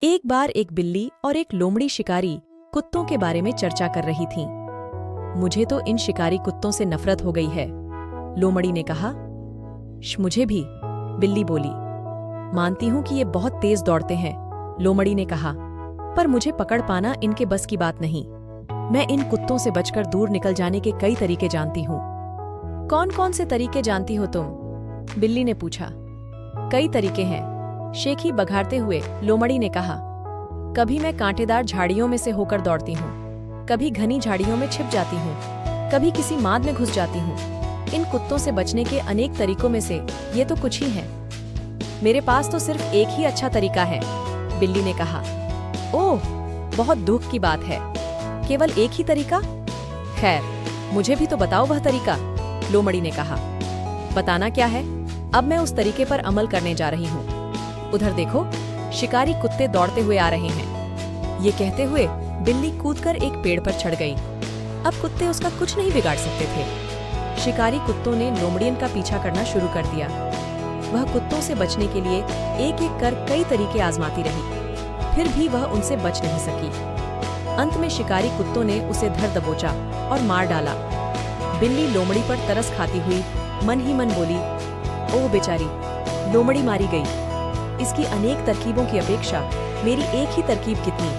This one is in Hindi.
एक बार एक बिल्ली और एक लोमड़ी शिकारी कुत्तों के बारे में चर्चा कर रही थीं। मुझे तो इन शिकारी कुत्तों से नफरत हो गई है, लोमड़ी ने कहा। मुझे भी, बिल्ली बोली। मानती हूं कि ये बहुत तेज दौड़ते हैं, लोमड़ी ने कहा, पर मुझे पकड़ पाना इनके बस की बात नहीं। मैं इन कुत्तों से बचकर दूर निकल जाने के कई तरीके जानती हूँ। कौन कौन से तरीके जानती हो तुम? बिल्ली ने पूछा। कई तरीके हैं, शेखी बघारते हुए लोमड़ी ने कहा। कभी मैं कांटेदार झाड़ियों में से होकर दौड़ती हूँ, कभी घनी झाड़ियों में छिप जाती हूँ, कभी किसी माद में घुस जाती हूँ। इन कुत्तों से बचने के अनेक तरीकों में से ये तो कुछ ही हैं। मेरे पास तो सिर्फ एक ही अच्छा तरीका है, बिल्ली ने कहा। ओह, बहुत दुख की बात है। केवल एक ही तरीका? खैर, मुझे भी तो बताओ वह तरीका, लोमड़ी ने कहा। बताना क्या है? अब मैं उस तरीके पर अमल करने जा रही हूँ। उधर देखो, शिकारी कुत्ते दौड़ते हुए आ रहे हैं। ये कहते हुए बिल्ली कूदकर एक पेड़ पर चढ़ गई। अब कुत्ते उसका कुछ नहीं बिगाड़ सकते थे। शिकारी कुत्तों ने लोमड़ियन का पीछा करना शुरू कर दिया। वह कुत्तों से बचने के लिए एक एक कर कई तरीके आजमाती रही, फिर भी वह उनसे बच नहीं सकी। अंत में शिकारी कुत्तों ने उसे धर दबोचा और मार डाला। बिल्ली लोमड़ी पर तरस खाती हुई मन ही मन बोली, ओह बेचारी, लोमड़ी मारी गई। इसकी अनेक तरकीबों की अपेक्षा मेरी एक ही तरकीब कितनी